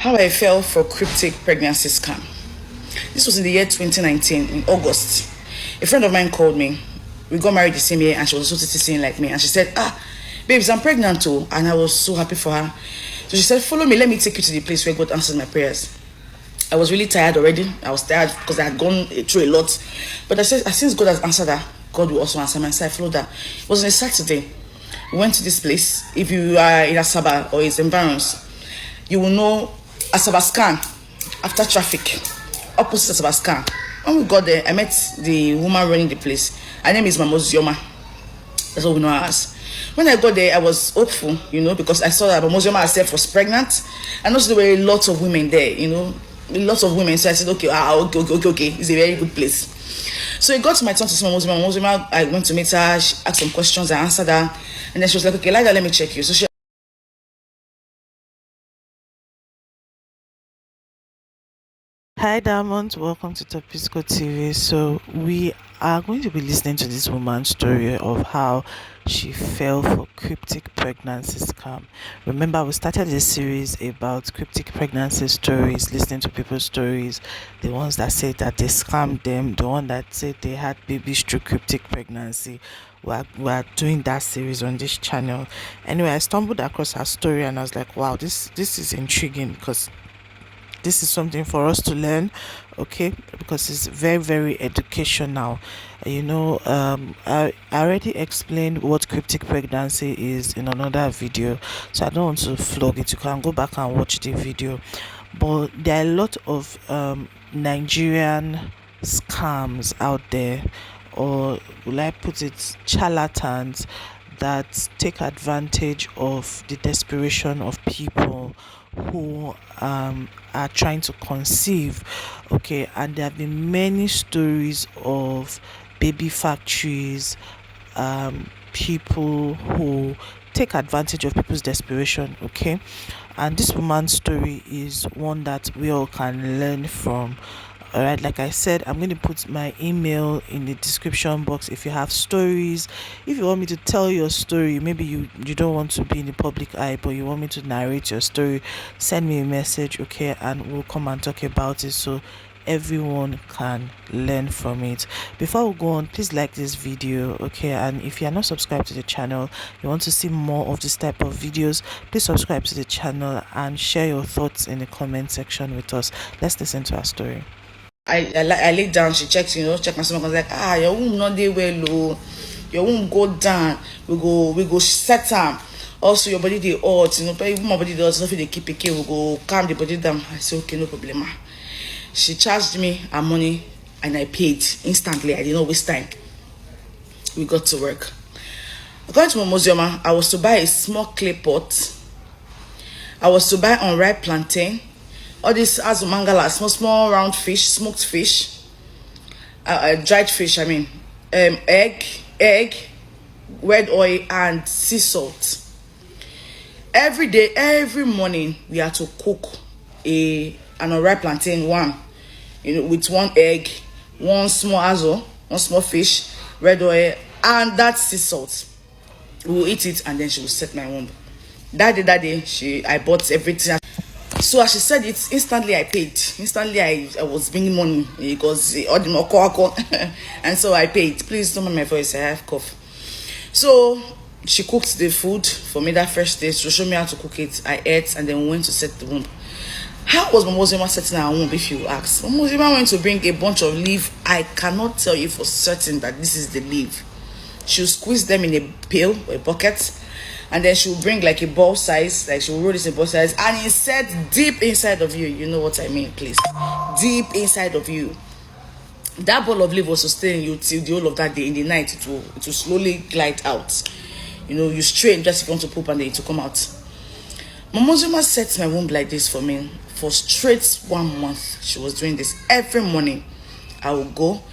How I fell for cryptic pregnancy scam. This was in the year 2019, in August. A friend of mine called me. We got married the same year, and she was also teaching like me. And she said, babes, I'm pregnant too. And I was so happy for her. So she said, follow me, let me take you to the place where God answers my prayers. I was really tired already. I was tired because I had gone through a lot. But I said, since God has answered her, God will also answer me. So I followed her. It was on a Saturday. We went to this place. If you are in Asaba or its environs, you will know Asaba Scan after traffic, opposite Asaba Scan. When we got there, I met the woman running the place. Her name is Mama Zioma. That's what we know her as. When I got there, I was hopeful, because I saw that Mama Zioma herself was pregnant. And also there were a lot of women there, lots of women. So I said, okay. It's a very good place. So it got to my turn to see Mama Zioma. Mama Zioma, I went to meet her. She asked some questions. I answered her. And then she was like, okay, Lida, let me check you. So she Hi Diamond, welcome to topisqotv. So we are going to be listening to this woman's story of how she fell for cryptic pregnancy scam. Remember, we started this series about cryptic pregnancy stories, listening to people's stories, the ones that said that they scammed them, the one that said they had babies through cryptic pregnancy. We're doing that series on this channel. Anyway, I stumbled across her story and I was like, wow, this is intriguing because this is something for us to learn, okay, because it's very, very educational. I already explained what cryptic pregnancy is in another video, so I don't want to flog it. You can go back and watch the video. But there are a lot of Nigerian scams out there, or will I put it, charlatans, that take advantage of the desperation of people who are trying to conceive, okay. And there have been many stories of baby factories, people who take advantage of people's desperation, okay. And this woman's story is one that we all can learn from. All right, like I said, I'm going to put my email in the description box. If you have stories, if you want me to tell your story, maybe you don't want to be in the public eye, but you want me to narrate your story, send me a message, okay, and we'll come and talk about it so everyone can learn from it. Before we go on, please like this video, okay. And if you are not subscribed to the channel, you want to see more of this type of videos, please subscribe to the channel and share your thoughts in the comment section with us. Let's listen to our story. I laid down. She checked, check my stomach. I was like, your womb not dey well, your womb go down. We go set am. Also, your body dey hot, but even my body does nothing. They keep it. We go calm the body down. I said, okay, no problem. She charged me her money, and I paid instantly. I did not waste time. We got to work. According to Mama Zioma, I was to buy a small clay pot. I was to buy unripe plantain. All this azumangala, small round fish, smoked fish, dried fish, egg, red oil, and sea salt. Every day, every morning, we had to cook an unripe plantain, with one egg, one small azo, one small fish, red oil, and that sea salt. We will eat it, and then she will set my womb. That day, I bought everything. So as she said it, instantly I paid. Instantly I was bringing money because all the more and so I paid. Please don't mind my voice, I have cough. So she cooked the food for me that first day to show me how to cook it. I ate and then we went to set the womb. How was Mama Zioma setting her womb, if you ask? Mama Zioma went to bring a bunch of leaf. I cannot tell you for certain that this is the leaf. She'll squeeze them in a pail or a bucket. And then she will bring like a ball size, like she will roll this in ball size, and insert deep inside of you. You know what I mean, please. Deep inside of you. That ball of leaf will sustain you till the whole of that day. In the night, it will slowly glide out. You strain just if you want to poop and then it will come out. Mama Zioma set my womb like this for me for straight 1 month. She was doing this every morning. I would go.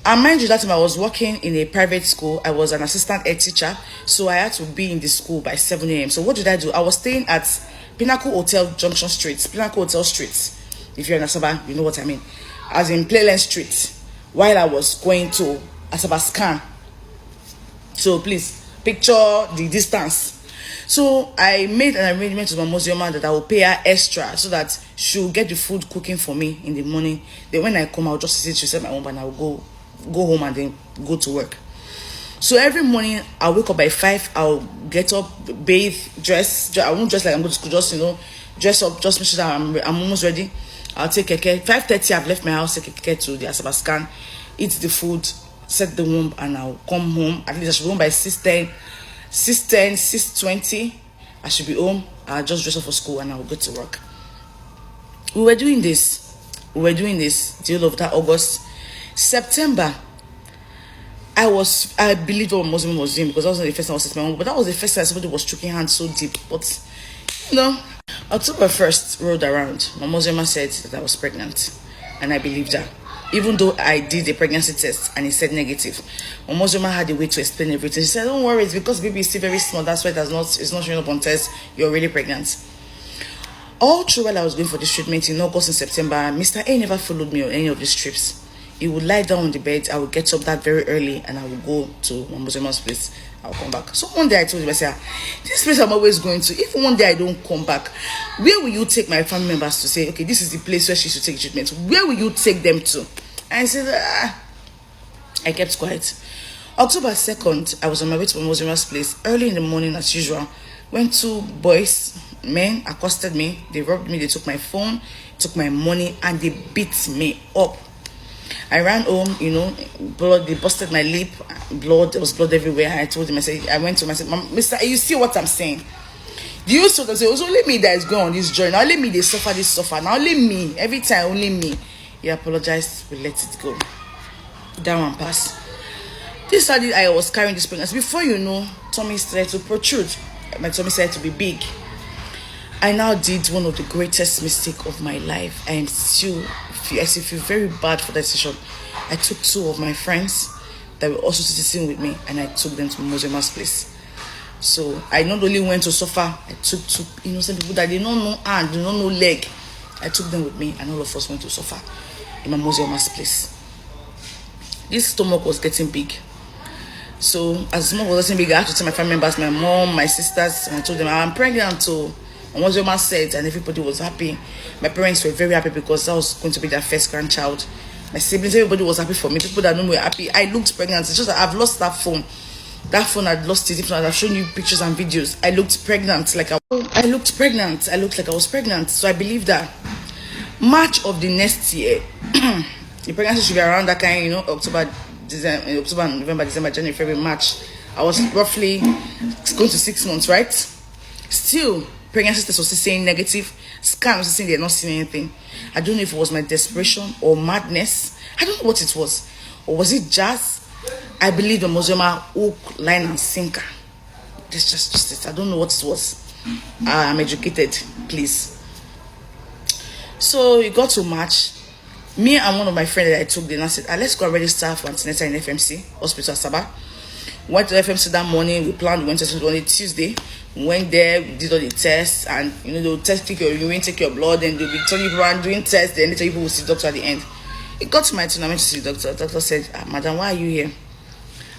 And mind you, that time I was working in a private school. I was an assistant head teacher, so I had to be in the school by 7 a.m. So what did I do? I was staying at Pinnacle Hotel Junction Street, Pinnacle Hotel Street. If you're in Asaba, you know what I mean. As in Playland Street, while I was going to Asaba Scan. So please, picture the distance. So I made an arrangement with my Mosioma that I will pay her extra so that she'll get the food cooking for me in the morning. Then when I come, I'll just sit, she set my home, and I'll go home and then go to work. So every morning I'll wake up by 5. I'll get up, bathe, dress. I won't dress like I'm going to school, just dress up, just make sure that I'm almost ready. I'll take keke. 5:30 I've left my house, take keke to the Asaba scan, eat the food, set the womb, and I'll come home. At least I should be home by 6:10, 6:20. I should be home. I'll just dress up for school and I'll go to work. We were doing this the whole of that August. September, I believed what Muslim was doing, because that wasn't the first time I was with my mom, but that was the first time somebody was choking hands so deep. But October 1st rolled around. My Muslim said that I was pregnant, and I believed her. Even though I did a pregnancy test and it said negative, my Muslim had a way to explain everything. She said, "Don't worry, it's because baby is still very small. That's why it's not showing up on test. You're really pregnant." All through while I was going for this treatment in August and September, Mr. A never followed me on any of these trips. He would lie down on the bed. I would get up that very early and I would go to my Muslim's place. I'll come back. So one day I told him, I said, "This place I'm always going to. If one day I don't come back, where will you take my family members to say, okay, this is the place where she should take treatment? Where will you take them to?" And I said, I kept quiet. October 2nd, I was on my way to my Muslim's place. Early in the morning, as usual, when 2 men accosted me. They robbed me. They took my phone, took my money, and they beat me up. I ran home, blood, they busted my lip, blood, there was blood everywhere. I told him, I went to him, I said, "Mr. You see what I'm saying? Do you sort of say, it was only me that is going on this journey. Now only me, they suffer. Now only me, every time, only me." He apologized, we let it go. That one passed. This Saturday, I was carrying this pregnancy. Before you know, tummy started to protrude. My tummy started to be big. I now did one of the greatest mistakes of my life. I still feel very bad for that decision. I took 2 of my friends that were also sitting with me, and I took them to Mosema's place. So I not only went to suffer, I took 2 innocent people that did not know hand, did not know leg. I took them with me, and all of us went to suffer in my Mosema's place. This stomach was getting big. So as the stomach was getting big, I had to tell my family members, my mom, my sisters, and I told them, "I'm pregnant too." And what your man said, and everybody was happy. My parents were very happy because that was going to be their first grandchild. My siblings, everybody was happy for me. People that know me were happy. I looked pregnant. It's just that I've lost that phone. That phone, I'd lost it. If not, I've shown you pictures and videos. I looked pregnant, I looked pregnant. I looked like I was pregnant. So I believe that March of the next year, the pregnancy should be around that kind, October, November, December, January, February, March. I was roughly going to 6 months, right? Still, pregnancy test was still saying negative. Scan was saying they're not seeing anything. I don't know if it was my desperation or madness. I don't know what it was. Or was it jazz? I believe the Mosema hook, line, and sinker. It's just it. I don't know what it was. I'm educated, please. So it got to March. Me and one of my friends that I took there, and I said, let's go and register for antenatal in FMC, Hospital Asaba. Went to FMC that morning. We went to on a Tuesday. Went there, we did all the tests, and they'll take your urine, take your blood, and they'll be turning you around doing tests. Then later people will see the doctor at the end. It got to my turn. I went to see the doctor. The doctor said, "Madam, why are you here?"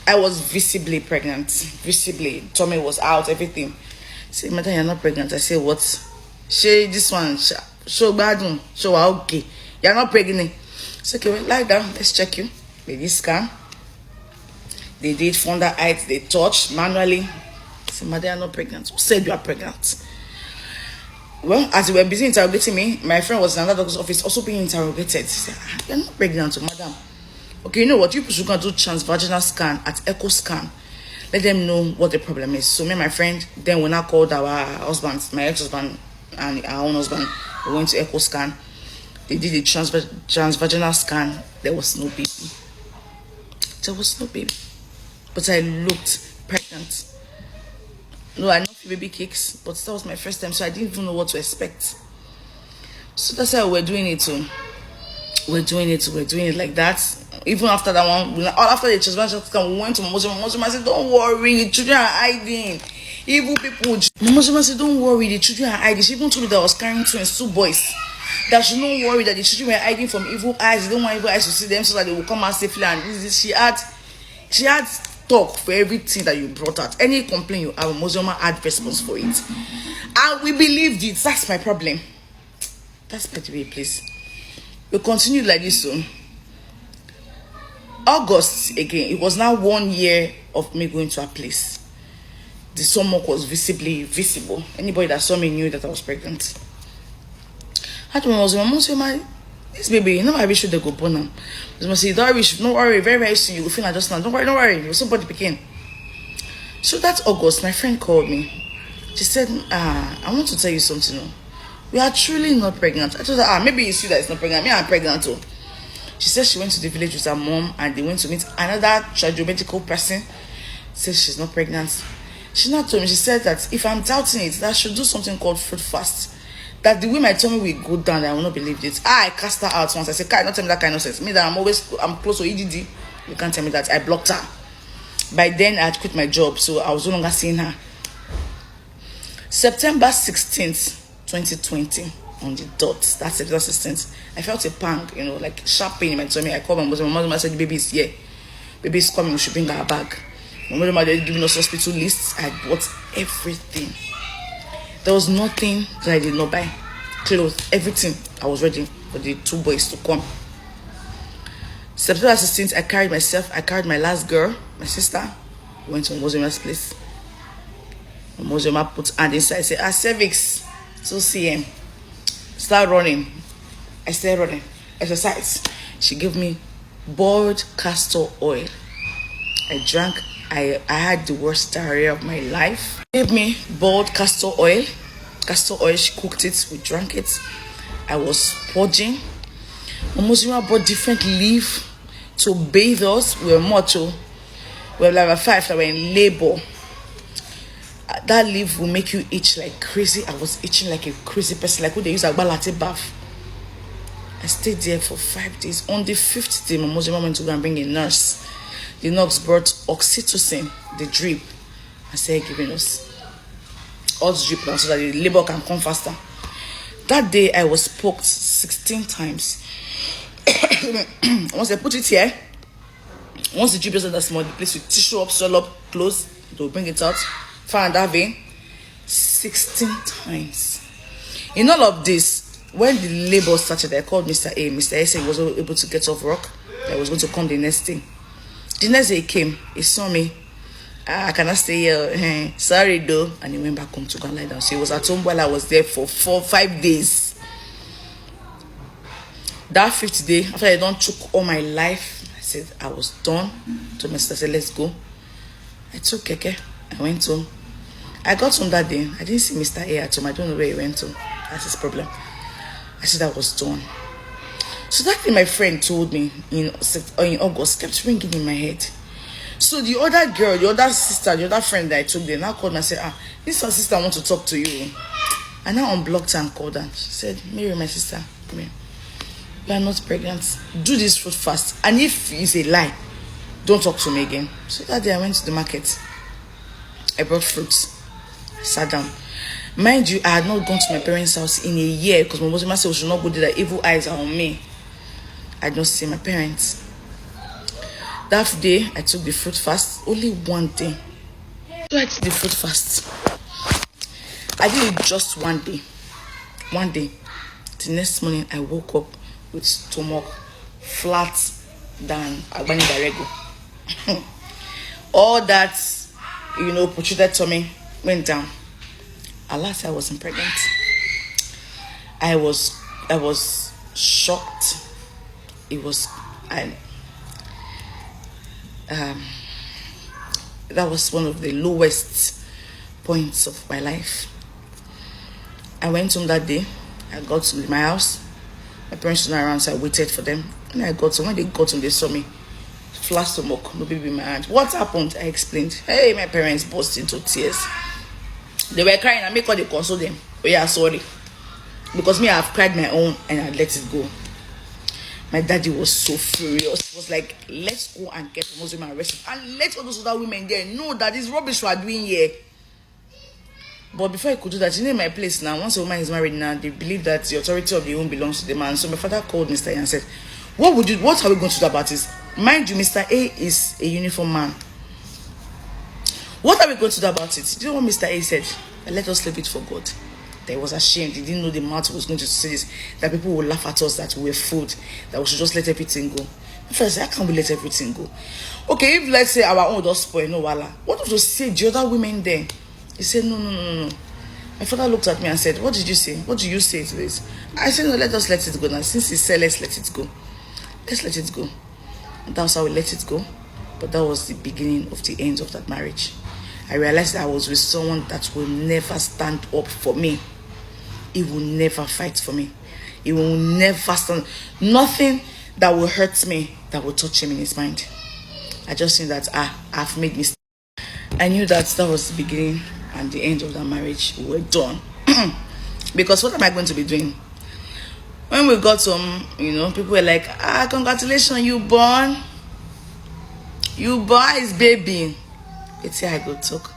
I was visibly pregnant. Visibly, tummy was out, everything. He said, "Madam, you're not pregnant." I said, "What?" This one, show bad, show okay. You're not pregnant. I said, "Okay, lie down. Let's check you." They did scan. They did funda height. They touched manually. I said, "Madam, you're not pregnant." Who said you are pregnant? Well, as they were busy interrogating me, my friend was in another doctor's office also being interrogated. He said, "You're not pregnant, madam." Okay, you know what? You should go and do transvaginal scan at echo scan. Let them know what the problem is. So me and my friend, then we now called our husbands, my ex-husband and our own husband. We went to echo scan. They did the transvaginal scan. There was no baby. There was no baby. But I looked pregnant. No, I know baby kicks, but that was my first time, so I didn't even know what to expect. So that's how we're doing it too. We're doing it like that. Even after that one, after the transvaginal scan, we went to Muslim. Muslim said, "Don't worry, the children are hiding." Evil people. Muslim said, "Don't worry, the children are hiding." She even told me that I was carrying twins, 2 boys. That should not worry that the children were hiding from evil eyes. They don't want evil eyes to see them so that they will come out safely. And she had talk for everything that you brought out. Any complaint you have, Mozoma had response for it. And we believed it. That's my problem. That's by the way, please. We continued like this soon. August again, it was now 1 year of me going to a place. The stomach was visibly visible. Anybody that saw me knew that I was pregnant. I told my husband, this baby, you know I wish they go born them. I say, don't worry, very, very soon you will feel like just now. Don't worry, you're somebody begin. So that August, my friend called me. She said, I want to tell you something. No? We are truly not pregnant. I told her, maybe it's you that is not pregnant. Me, I'm pregnant too. She said she went to the village with her mom and they went to meet another medical person. Said she's not pregnant. She not told me, she said that if I'm doubting it, that I should do something called fruit fast. That the way my tummy will go down, I will not believe it. I cast her out once. I said, "Kai, not tell me that kind of sense. Me that I'm close to EDD. You can't tell me that." I blocked her. By then, I had quit my job, so I was no longer seeing her. September 16th, 2020, on the dot. That's September 16th. I felt a pang, like sharp pain in my tummy. I called my mother. My mother said, "The baby is here. Baby is coming. We should bring her back." My mother had given us hospital lists. I bought everything. There was nothing that I did not buy. Clothes, everything. I was ready for the two boys to come. September 16th, I carried my last girl, my sister. We went to Mozoma's place. Mozoma put hand inside. I said, cervix, 2 cm. Start running. I started running. Exercise. She gave me boiled castor oil. I drank. I had the worst diarrhea of my life. She gave me boiled castor oil. She cooked it. We drank it. I was purging. Mozoma bought different leaves to bathe us. We were more to. We were like 5 that were in labor. That leaf will make you itch like crazy. I was itching like a crazy person, like when they use a balate bath. I stayed there for 5 days. On the 5th day, my mother went to go and bring a nurse. The nurse brought oxytocin, the drip, and started giving us all the drip now so that the labor can come faster. That day, I was poked 16 times. Once I put it here, once the drip is that small, the place will tissue up, swell up, close, they will bring it out. Found that vein 16 times. In all of this, when the labor started, I called Mr. A. Mr. A said he was able to get off work. I was going to come the next day. The next day he came, he saw me. I cannot stay here. Sorry though. And he went back home to go and lie down. So he was at home while I was there for 4-5 days. That 5th day, after I done took all my life, I said I was done. Told my sister, I said, let's go. I took Keke. I went home. I got home that day. I didn't see Mr. A at home. I don't know where he went to. That's his problem. I said I was done. So that thing my friend told me in August kept ringing in my head. So the other girl, the other sister, the other friend that I took there now called me and said, this one sister wants to talk to you. I now unblocked her and called her. She said, Mary, my sister, come here. You are not pregnant. Do this fruit fast. And if it's a lie, don't talk to me again. So that day I went to the market. I brought fruits. I sat down. Mind you, I had not gone to my parents' house in a year because my mother said we should not go there, that evil eyes are on me. I had not seen my parents. That day, I took the fruit fast. Only one day. So I took the fruit fast. I did it just one day. One day. The next morning, I woke up with stomach flat than Agbani Darego. All that, protruded tummy went down. Alas, I wasn't pregnant. I was shocked. That was one of the lowest points of my life. I went home that day. I got to my house. My parents were not around, so I waited for them. When they got home, they saw me. Flat stomach, no baby in my hand. What happened? I explained. Hey, my parents burst into tears. They were crying. I make all they console them. Oh yeah, sorry. Because me, I have cried my own and I let it go. My daddy was so furious. He was like, let's go and get Muslim and arrested. And let all those other women there know that this rubbish we are doing here. But before I could do that, in my place now, once a woman is married now, they believe that the authority of the home belongs to the man. So my father called Mr. A and said, what are we going to do about this? Mind you, Mr. A is a uniform man. What are we going to do about it? Do you know what Mr. A said? Let us leave it for God. That he was ashamed. He didn't know the mouth was going to say this. That people would laugh at us, that we were food. That we should just let everything go. First, how can we let everything go? Okay, if let's say our own does spoil, no wala. What would you say the other women there? He said, no. My father looked at me and said, what did you say? What do you say to this? I said, no, let us let it go now. Since he said, let's let it go. Let's let it go. And that's how we let it go. But that was the beginning of the end of that marriage. I realized that I was with someone that will never stand up for me. He will never fight for me. He will never stand. Nothing that will hurt me that will touch him in his mind. I just knew that I've made mistakes. I knew that was the beginning and the end of that marriage. We were done. Because what am I going to be doing? When we got home, people were like, congratulations, you born. You boys, baby. It's here I go talk.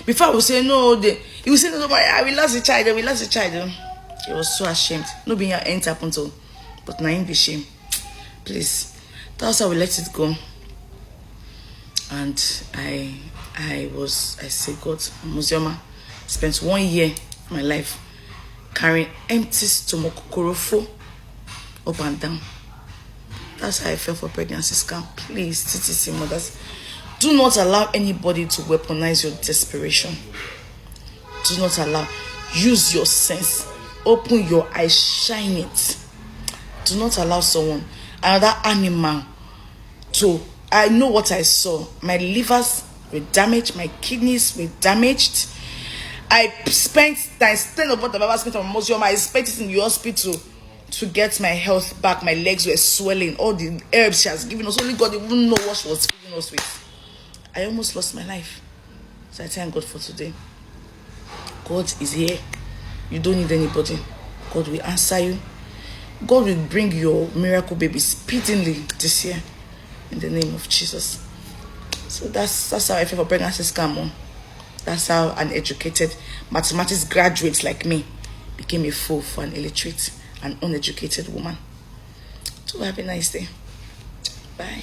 Before I would say no, he would say no, we lost the child. He was so ashamed. No being your end happened to, but now him be shame. Please. That's how we let it go. And I said, God, Muzioma, spent 1 year of my life carrying empty stomach, korofo, up and down. That's how I fell for pregnancy scam. Please, TTC mothers, do not allow anybody to weaponize your desperation. Do not allow. Use your sense. Open your eyes. Shine it. Do not allow someone, another animal, to. I know what I saw. My livers were damaged. My kidneys were damaged. I spent of what I've ever spent on Museum. I spent it in the hospital to get my health back. My legs were swelling. All the herbs she has given us, only God even know what she was feeding us with. I almost lost my life. So I thank God for today. God is here. You don't need anybody. God will answer you. God will bring your miracle baby speedily this year. In the name of Jesus. So that's how I feel for pregnancy scam. That's how an educated mathematics graduate like me became a fool for an illiterate and uneducated woman. So have a nice day. Bye.